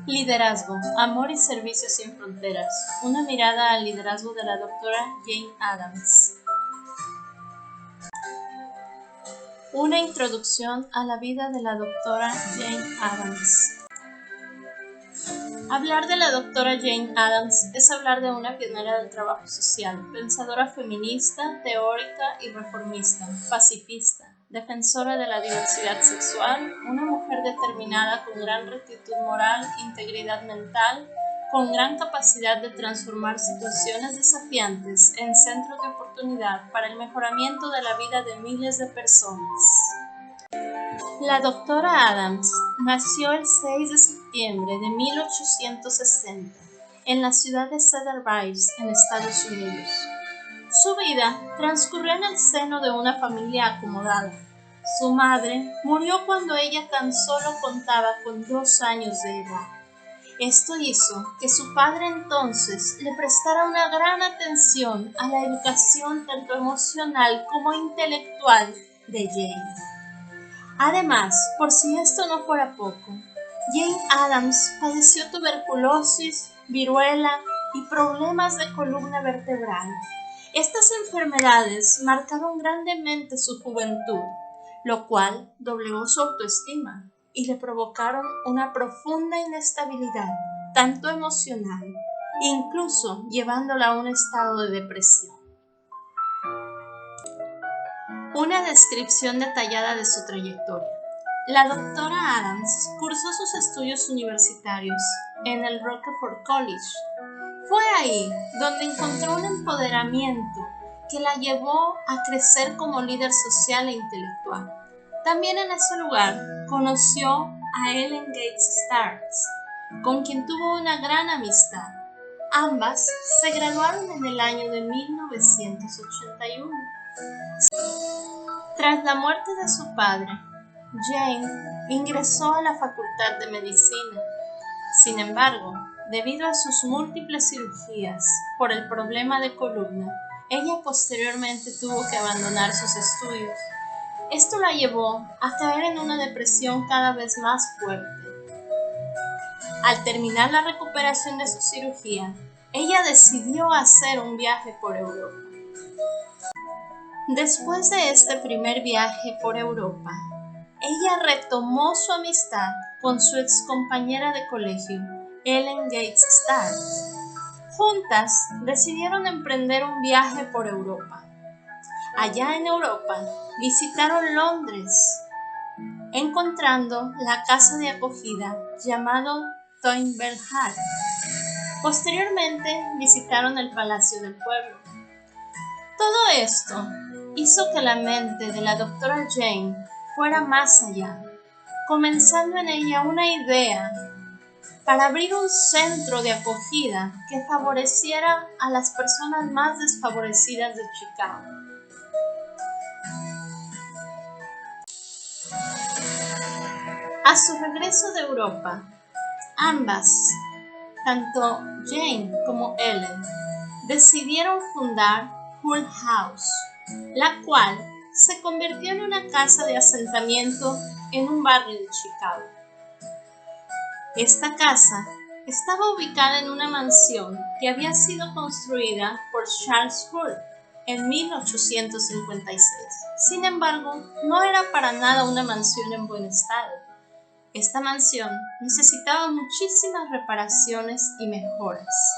Liderazgo, amor y servicio sin fronteras. Una mirada al liderazgo de la doctora Jane Addams. Una introducción a la vida de la doctora Jane Addams. Hablar de la doctora Jane Addams es hablar de una pionera del trabajo social, pensadora feminista, teórica y reformista, pacifista, defensora de la diversidad sexual, una mujer determinada con gran rectitud moral, integridad mental, con gran capacidad de transformar situaciones desafiantes en centros de oportunidad para el mejoramiento de la vida de miles de personas. La doctora Addams nació el 6 de septiembre de 1860 en la ciudad de Cedar Rapids, en Estados Unidos. Su vida transcurrió en el seno de una familia acomodada. Su madre murió cuando ella tan solo contaba con 2 años de edad. Esto hizo que su padre entonces le prestara una gran atención a la educación tanto emocional como intelectual de Jane. Además, por si esto no fuera poco, Jane Addams padeció tuberculosis, viruela y problemas de columna vertebral. Estas enfermedades marcaron grandemente su juventud, lo cual doblegó su autoestima y le provocaron una profunda inestabilidad, tanto emocional, incluso llevándola a un estado de depresión. Una descripción detallada de su trayectoria. La doctora Addams cursó sus estudios universitarios en el Rockefeller College. Fue ahí donde encontró un empoderamiento que la llevó a crecer como líder social e intelectual. También en ese lugar conoció a Ellen Gates Starks, con quien tuvo una gran amistad. Ambas se graduaron en el año de 1981. Tras la muerte de su padre, Jane ingresó a la Facultad de Medicina. Sin embargo, debido a sus múltiples cirugías por el problema de columna, ella posteriormente tuvo que abandonar sus estudios. Esto la llevó a caer en una depresión cada vez más fuerte. Al terminar la recuperación de su cirugía, ella decidió hacer un viaje por Europa. Después de este primer viaje por Europa, ella retomó su amistad con su excompañera de colegio, Ellen Gates Starks. Juntas decidieron emprender un viaje por Europa. Allá en Europa visitaron Londres, encontrando la casa de acogida llamado Toynbee Hall. Posteriormente visitaron el Palacio del Pueblo. Todo esto hizo que la mente de la doctora Jane fuera más allá, comenzando en ella una idea para abrir un centro de acogida que favoreciera a las personas más desfavorecidas de Chicago. A su regreso de Europa, ambas, tanto Jane como Ellen, decidieron fundar Hull House, la cual se convirtió en una casa de asentamiento en un barrio de Chicago. Esta casa estaba ubicada en una mansión que había sido construida por Charles Hull en 1856. Sin embargo, no era para nada una mansión en buen estado. Esta mansión necesitaba muchísimas reparaciones y mejoras.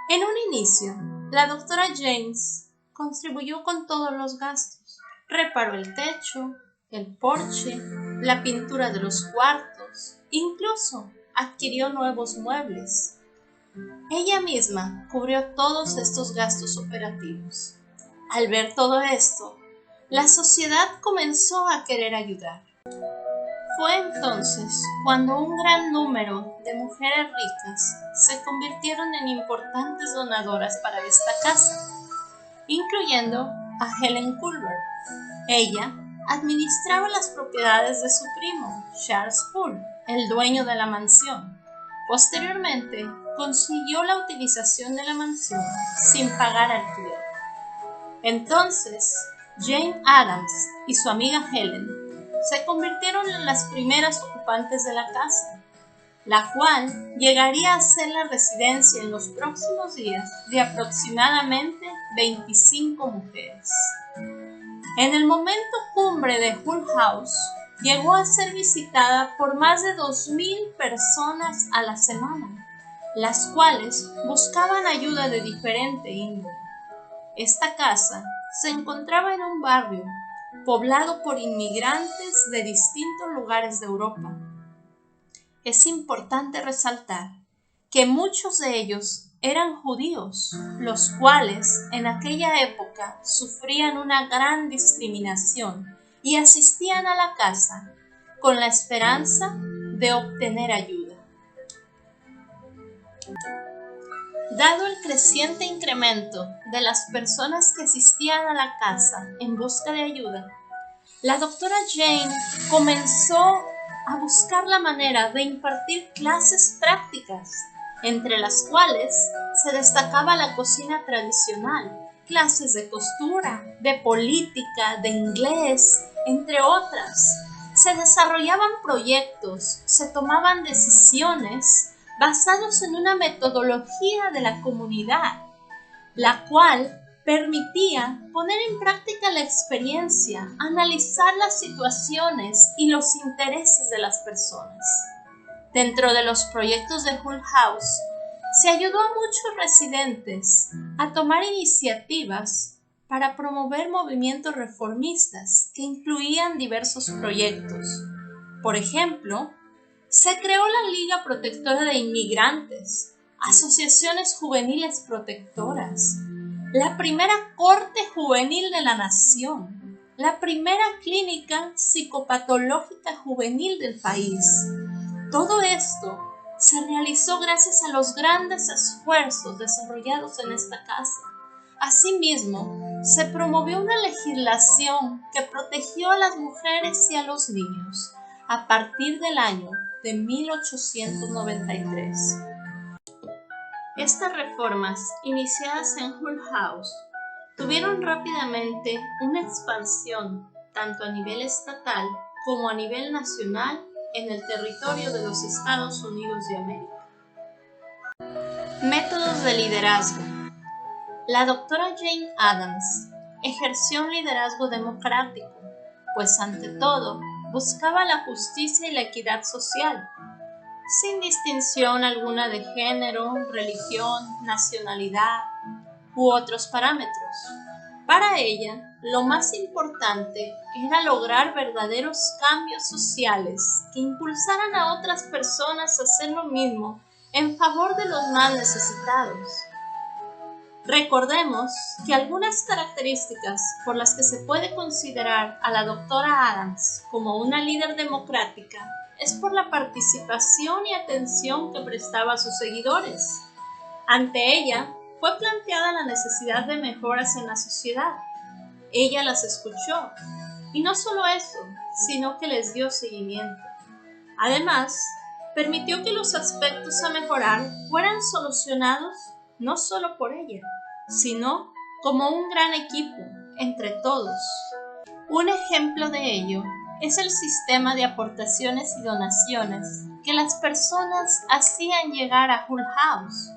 En un inicio, la doctora James contribuyó con todos los gastos. Reparó el techo, el porche, la pintura de los cuartos, incluso adquirió nuevos muebles. Ella misma cubrió todos estos gastos operativos. Al ver todo esto, la sociedad comenzó a querer ayudar. Fue entonces cuando un gran número de mujeres ricas se convirtieron en importantes donadoras para esta casa, incluyendo a Helen Culver. Ella administraba las propiedades de su primo, Charles Hull, el dueño de la mansión. Posteriormente, consiguió la utilización de la mansión sin pagar alquiler. Entonces, Jane Addams y su amiga Helen se convirtieron en las primeras ocupantes de la casa. la cual llegaría a ser la residencia en los próximos días de aproximadamente 25 mujeres. En el momento cumbre de Hull House, llegó a ser visitada por más de 2,000 personas a la semana, las cuales buscaban ayuda de diferente índole. Esta casa se encontraba en un barrio poblado por inmigrantes de distintos lugares de Europa. Es importante resaltar que muchos de ellos eran judíos, los cuales en aquella época sufrían una gran discriminación y asistían a la casa con la esperanza de obtener ayuda. Dado el creciente incremento de las personas que asistían a la casa en busca de ayuda, la doctora Jane comenzó a buscar la manera de impartir clases prácticas, entre las cuales se destacaba la cocina tradicional, clases de costura, de política, de inglés, entre otras. Se desarrollaban proyectos, se tomaban decisiones basados en una metodología de la comunidad, la cual permitía poner en práctica la experiencia, analizar las situaciones y los intereses de las personas. Dentro de los proyectos de Hull House, se ayudó a muchos residentes a tomar iniciativas para promover movimientos reformistas que incluían diversos proyectos. Por ejemplo, se creó la Liga Protectora de Inmigrantes, asociaciones juveniles protectoras, la primera Corte Juvenil de la Nación, la primera clínica psicopatológica juvenil del país. Todo esto se realizó gracias a los grandes esfuerzos desarrollados en esta casa. Asimismo, se promovió una legislación que protegió a las mujeres y a los niños a partir del año de 1893. Estas reformas, iniciadas en Hull House, tuvieron rápidamente una expansión tanto a nivel estatal como a nivel nacional en el territorio de los Estados Unidos de América. Métodos de liderazgo. La doctora Jane Addams ejerció un liderazgo democrático, pues ante todo buscaba la justicia y la equidad social, sin distinción alguna de género, religión, nacionalidad u otros parámetros. Para ella, lo más importante era lograr verdaderos cambios sociales que impulsaran a otras personas a hacer lo mismo en favor de los más necesitados. Recordemos que algunas características por las que se puede considerar a la doctora Addams como una líder democrática es por la participación y atención que prestaba a sus seguidores. Ante ella, fue planteada la necesidad de mejoras en la sociedad. Ella las escuchó, y no solo eso, sino que les dio seguimiento. Además, permitió que los aspectos a mejorar fueran solucionados no solo por ella, sino como un gran equipo, entre todos. Un ejemplo de ello es el sistema de aportaciones y donaciones que las personas hacían llegar a Hull House.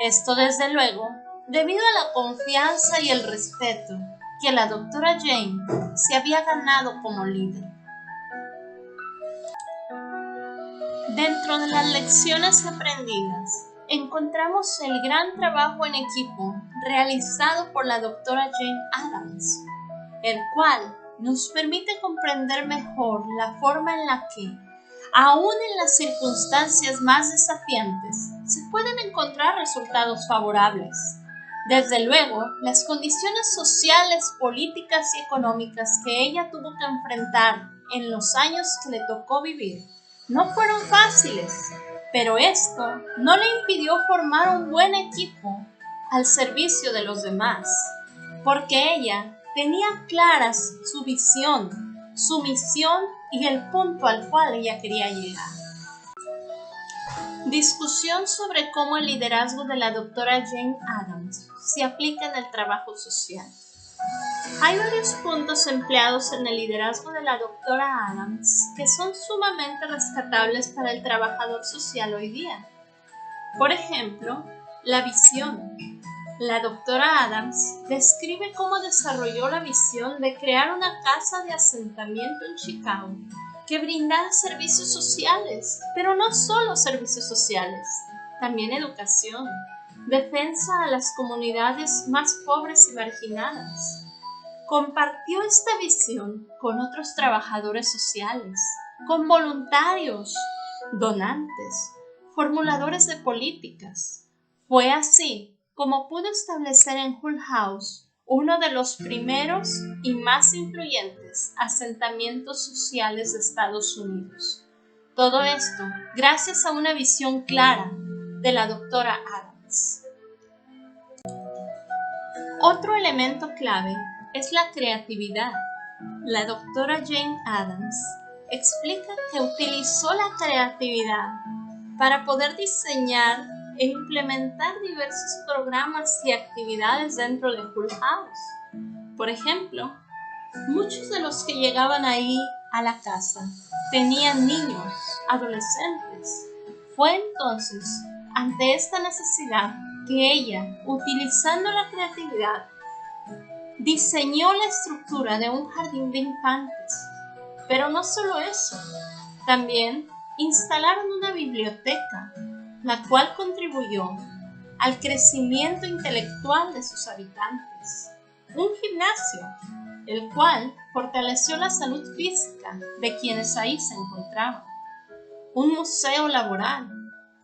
Esto, desde luego, debido a la confianza y el respeto que la doctora Jane se había ganado como líder. Dentro de las lecciones aprendidas, encontramos el gran trabajo en equipo realizado por la doctora Jane Addams, el cual nos permite comprender mejor la forma en la que, aún en las circunstancias más desafiantes, se pueden encontrar resultados favorables. Desde luego, las condiciones sociales, políticas y económicas que ella tuvo que enfrentar en los años que le tocó vivir no fueron fáciles, pero esto no le impidió formar un buen equipo al servicio de los demás, porque ella tenía claras su visión, su misión y el punto al cual ella quería llegar. Discusión sobre cómo el liderazgo de la doctora Jane Addams se aplica en el trabajo social. Hay varios puntos empleados en el liderazgo de la doctora Adams que son sumamente rescatables para el trabajador social hoy día. Por ejemplo, la visión. La doctora Adams describe cómo desarrolló la visión de crear una casa de asentamiento en Chicago que brindara servicios sociales, pero no solo servicios sociales, también educación, defensa a las comunidades más pobres y marginadas. Compartió esta visión con otros trabajadores sociales, con voluntarios, donantes, formuladores de políticas. Fue así como pudo establecer en Hull House uno de los primeros y más influyentes asentamientos sociales de Estados Unidos. Todo esto gracias a una visión clara de la doctora Adams. Otro elemento clave es la creatividad. La doctora Jane Addams explica que utilizó la creatividad para poder diseñar e implementar diversos programas y actividades dentro de Hull House. Por ejemplo, muchos de los que llegaban ahí a la casa tenían niños, adolescentes. Fue entonces, ante esta necesidad, que ella, utilizando la creatividad, diseñó la estructura de un jardín de infantes. Pero no solo eso, también instalaron una biblioteca, la cual contribuyó al crecimiento intelectual de sus habitantes. Un gimnasio, el cual fortaleció la salud física de quienes ahí se encontraban. Un museo laboral,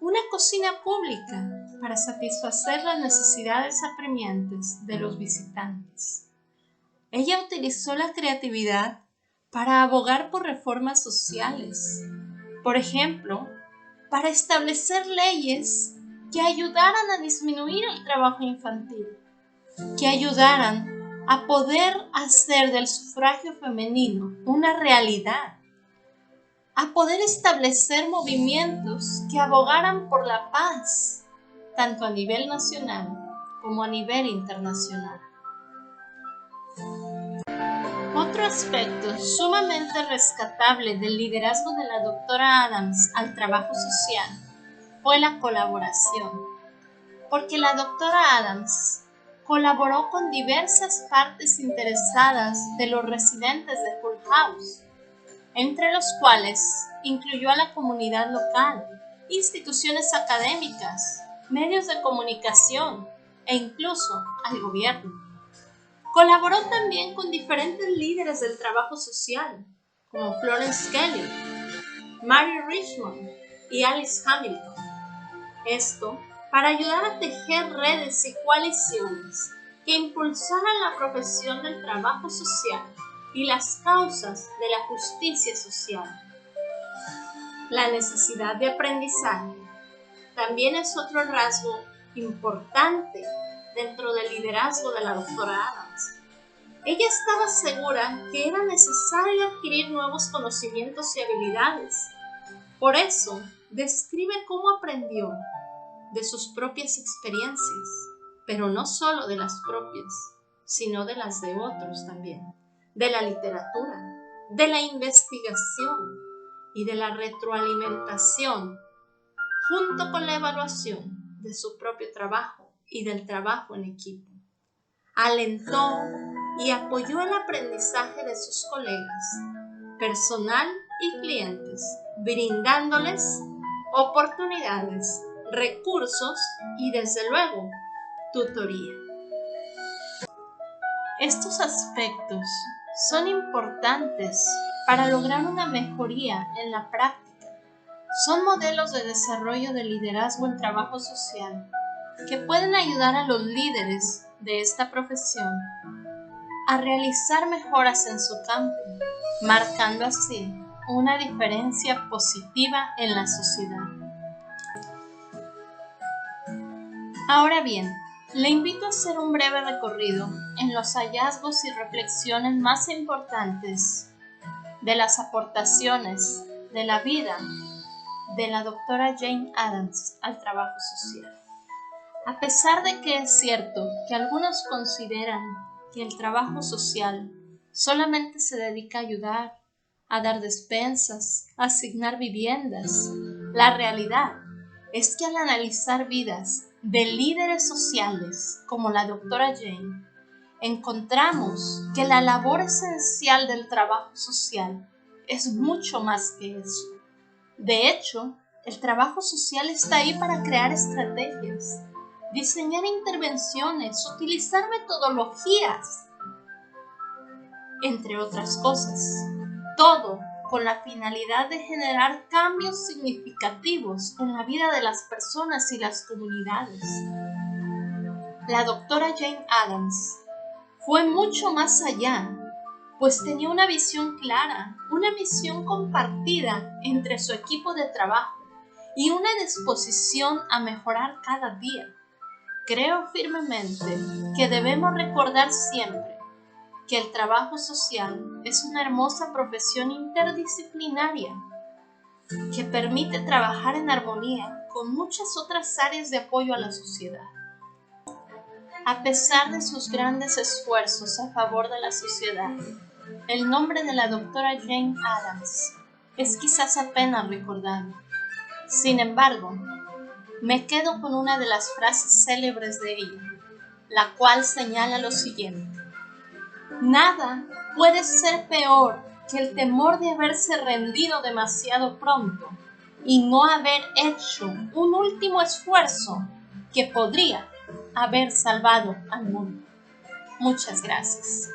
una cocina pública para satisfacer las necesidades apremiantes de los visitantes. Ella utilizó la creatividad para abogar por reformas sociales. Por ejemplo, para establecer leyes que ayudaran a disminuir el trabajo infantil, que ayudaran a poder hacer del sufragio femenino una realidad, a poder establecer movimientos que abogaran por la paz, tanto a nivel nacional como a nivel internacional. Otro aspecto sumamente rescatable del liderazgo de la doctora Adams al trabajo social fue la colaboración, porque la doctora Adams colaboró con diversas partes interesadas de los residentes de Hull House, entre los cuales incluyó a la comunidad local, instituciones académicas, medios de comunicación e incluso al gobierno. Colaboró también con diferentes líderes del trabajo social, como Florence Kelley, Mary Richmond y Alice Hamilton. Esto para ayudar a tejer redes y coaliciones que impulsaran la profesión del trabajo social y las causas de la justicia social. La necesidad de aprendizaje también es otro rasgo importante dentro del liderazgo de la doctora Adams. Ella estaba segura que era necesario adquirir nuevos conocimientos y habilidades. Por eso, describe cómo aprendió de sus propias experiencias, pero no solo de las propias, sino de las de otros también, de la literatura, de la investigación y de la retroalimentación, junto con la evaluación de su propio trabajo y del trabajo en equipo. Alentó y apoyó el aprendizaje de sus colegas, personal y clientes, brindándoles oportunidades, recursos y, desde luego, tutoría. Estos aspectos son importantes para lograr una mejoría en la práctica. Son modelos de desarrollo de liderazgo en trabajo social que pueden ayudar a los líderes de esta profesión a realizar mejoras en su campo, marcando así una diferencia positiva en la sociedad. Ahora bien, le invito a hacer un breve recorrido en los hallazgos y reflexiones más importantes de las aportaciones de la vida de la doctora Jane Addams al trabajo social. A pesar de que es cierto que algunos consideran que el trabajo social solamente se dedica a ayudar, a dar despensas, a asignar viviendas. La realidad es que al analizar vidas de líderes sociales como la doctora Jane, encontramos que la labor esencial del trabajo social es mucho más que eso. De hecho, el trabajo social está ahí para crear estrategias, diseñar intervenciones, utilizar metodologías, entre otras cosas. Todo con la finalidad de generar cambios significativos en la vida de las personas y las comunidades. La doctora Jane Addams fue mucho más allá, pues tenía una visión clara, una misión compartida entre su equipo de trabajo y una disposición a mejorar cada día. Creo firmemente que debemos recordar siempre que el trabajo social es una hermosa profesión interdisciplinaria que permite trabajar en armonía con muchas otras áreas de apoyo a la sociedad. A pesar de sus grandes esfuerzos a favor de la sociedad, el nombre de la doctora Jane Addams es quizás apenas recordado. Sin embargo, me quedo con una de las frases célebres de ella, la cual señala lo siguiente: nada puede ser peor que el temor de haberse rendido demasiado pronto y no haber hecho un último esfuerzo que podría haber salvado al mundo. Muchas gracias.